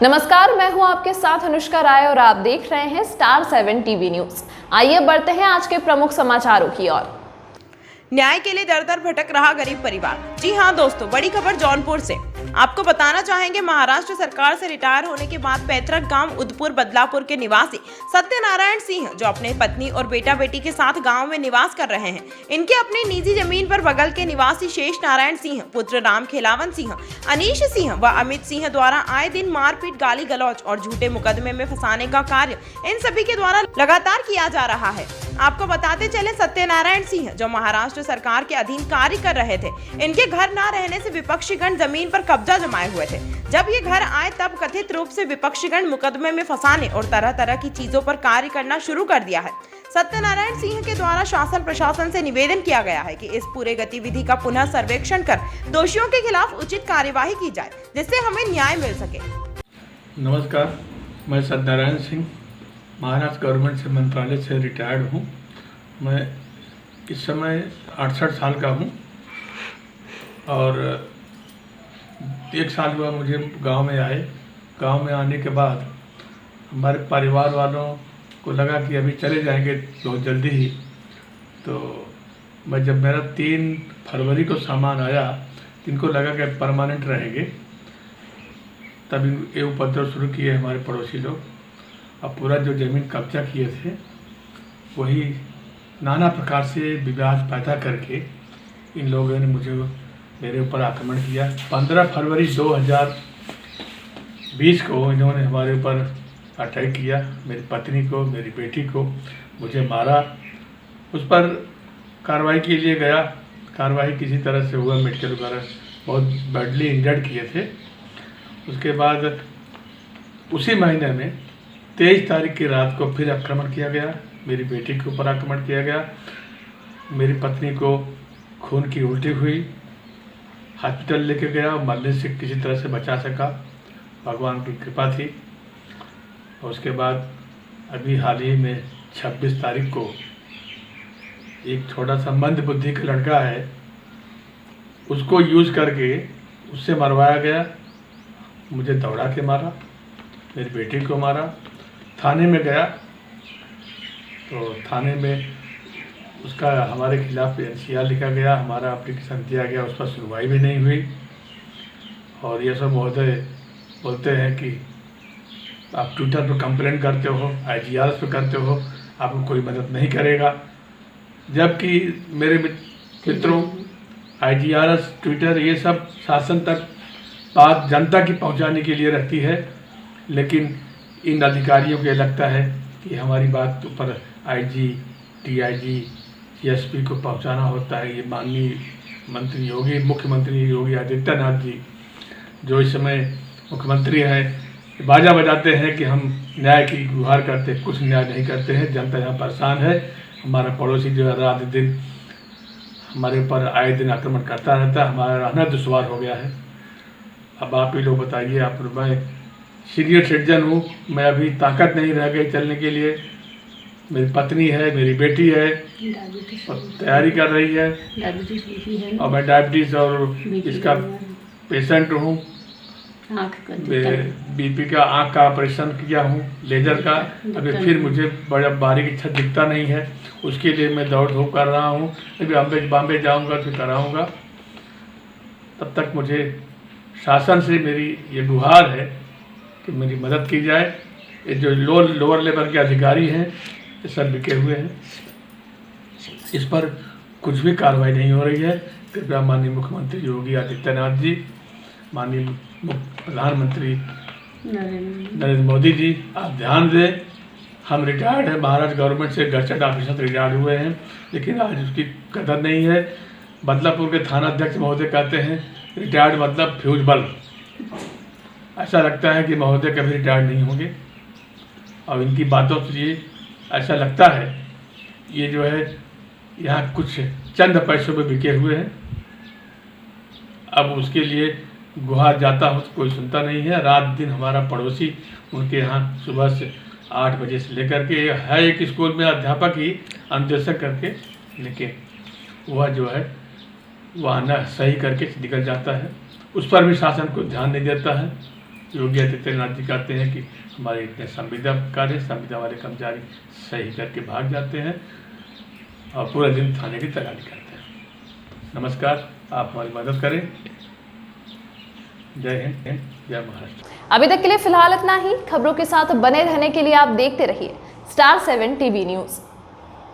नमस्कार, मैं हूं आपके साथ अनुष्का राय और आप देख रहे हैं स्टार 7 टीवी न्यूज। आइए बढ़ते हैं आज के प्रमुख समाचारों की ओर। न्याय के लिए दर दर भटक रहा गरीब परिवार। जी हां दोस्तों, बड़ी खबर जौनपुर से। आपको बताना चाहेंगे, महाराष्ट्र सरकार से रिटायर होने के बाद पैतृक गांव उदपुर बदलापुर के निवासी सत्यनारायण सिंह, जो अपने पत्नी और बेटा बेटी के साथ गांव में निवास कर रहे हैं, इनके अपनी निजी जमीन पर बगल के निवासी शेष नारायण सिंह, पुत्र राम खेलावन सिंह, अनीश सिंह व अमित सिंह द्वारा आए दिन मारपीट, गाली गलौज और झूठे मुकदमे में फंसाने का कार्य इन सभी के द्वारा लगातार किया जा रहा है। आपको बताते चले, सत्यनारायण सिंह जो महाराष्ट्र सरकार के अधीन कार्य कर रहे थे, इनके घर न रहने से विपक्षीगण जमीन पर कब्जा जमाए हुए थे। जब ये घर आए तब कथित रूप से विपक्षीगण मुकदमे में फंसाने और तरह तरह की चीजों पर कार्य करना शुरू कर दिया है। सत्यनारायण सिंह के द्वारा शासन प्रशासन से निवेदन किया गया है कि इस पूरे गतिविधि का पुनः सर्वेक्षण कर दोषियों के खिलाफ उचित कार्यवाही की जाए, जिससे हमें न्याय मिल सके। नमस्कार, मैं सत्यनारायण सिंह महाराष्ट्र गवर्नमेंट से मंत्रालय से रिटायर्ड हूँ। मैं इस समय 68 साल का हूँ और 1 साल हुआ मुझे गांव में आए। गांव में आने के बाद हमारे परिवार वालों को लगा कि अभी चले जाएंगे बहुत जल्दी ही, तो मैं जब मेरा 3 फरवरी को सामान आया, इनको लगा कि परमानेंट रहेंगे, तब ये उपद्रव शुरू किए हमारे पड़ोसी लोग। अब पूरा जो ज़मीन कब्जा किए थे, वही नाना प्रकार से विवाद पैदा करके इन लोगों ने मेरे ऊपर आक्रमण किया। 15 फरवरी 2020 को इन्होंने हमारे ऊपर अटैक किया। मेरी पत्नी को, मेरी बेटी को मुझे मारा। उस पर कार्रवाई के लिए गया, कार्रवाई किसी तरह से हुआ, मेडिकल वगैरह बहुत बैडली इंजर्ड किए थे। उसके बाद उसी महीने में 23 तारीख की रात को फिर आक्रमण किया गया। मेरी बेटी के ऊपर आक्रमण किया गया। मेरी पत्नी को खून की उल्टी हुई, हॉस्पिटल लेके गया, मरने से किसी तरह से बचा सका, भगवान की कृपा थी। और उसके बाद अभी हाल ही में 26 तारीख को एक छोटा सा मंद बुद्धि का लड़का है, उसको यूज़ करके उससे मरवाया गया। मुझे दौड़ा के मारा, मेरी बेटी को मारा। थाने में गया तो थाने में उसका हमारे खिलाफ NCR लिखा गया, हमारा एप्लीकेशन दिया गया, उस पर सुनवाई भी नहीं हुई। और ये सब महोदय बोलते हैं कि आप ट्विटर पर कंप्लेंट करते हो, IGRS पे करते हो, आपको कोई मदद नहीं करेगा। जबकि मेरे मित्रों, IGRS, ट्विटर, ये सब शासन तक बात जनता की पहुंचाने के लिए रहती है, लेकिन इन अधिकारियों को लगता है कि हमारी बात ऊपर IG, DIG, CSP को पहुंचाना होता है। ये माननीय मुख्यमंत्री योगी आदित्यनाथ जी, जो इस समय मुख्यमंत्री हैं, बाजा बजाते हैं कि हम न्याय की गुहार करते, कुछ न्याय नहीं करते हैं। जनता यहाँ परेशान है। हमारा पड़ोसी जो रात दिन हमारे ऊपर आए दिन आक्रमण करता रहता है, हमारा रहना दुश्वार हो गया है। अब आप ही लोग बताइए। मैं सीनियर सिटीजन हूँ, मैं अभी ताकत नहीं रह गई चलने के लिए। मेरी पत्नी है, मेरी बेटी है और तैयारी कर रही है, और मैं डायबिटीज़ और इसका पेशेंट हूँ। BP का आँख का ऑपरेशन किया हूँ, लेजर का। अभी फिर मुझे बड़ा बारीक अच्छा दिखता नहीं है, उसके लिए मैं दौड़ धूप कर रहा हूँ। अभी बॉम्बे जाऊँगा, फिर कराऊँगा। तब तक मुझे शासन से मेरी ये गुहार है कि मेरी मदद की जाए। ये जो लोअर लेवल के अधिकारी हैं, ये सब बिके हुए हैं, इस पर कुछ भी कार्रवाई नहीं हो रही है। कृपया माननीय मुख्यमंत्री योगी आदित्यनाथ जी, माननीय प्रधानमंत्री नरेंद्र मोदी जी, आप ध्यान दें। हम रिटायर्ड हैं, महाराष्ट्र गवर्नमेंट से गजटेड ऑफिसर रिटायर्ड हुए हैं, लेकिन आज उसकी कदर नहीं है। बदलापुर के थाना अध्यक्ष महोदय कहते हैं रिटायर्ड मतलब फ्यूज बल्ब। ऐसा लगता है कि महोदय कभी रिटायर्ड नहीं होंगे, और इनकी बातों से ऐसा लगता है ये जो है यहाँ कुछ चंद पैसों पे बिके हुए हैं। अब उसके लिए गुहार जाता हो तो कोई सुनता नहीं है। रात दिन हमारा पड़ोसी, उनके यहाँ सुबह से 8 बजे से लेकर के है, एक स्कूल में अध्यापक ही अनुदेशक करके, लेकिन वह जो है वह न सही करके निकल जाता है। उस पर भी शासन को ध्यान नहीं देता है। योगी आदित्यनाथ जी कहते हैं कि हमारे इतने संविदा कार्य संविदा वाले कर्मचारी सही करके भाग जाते हैं और पूरा दिन थाने की तैयारी करते हैं। नमस्कार, आप हमारी मदद करें। जय हिंद, जय महाराष्ट्र। अभी तक के लिए फिलहाल इतना ही। खबरों के साथ बने रहने के लिए आप देखते रहिए स्टार 7 टीवी न्यूज़।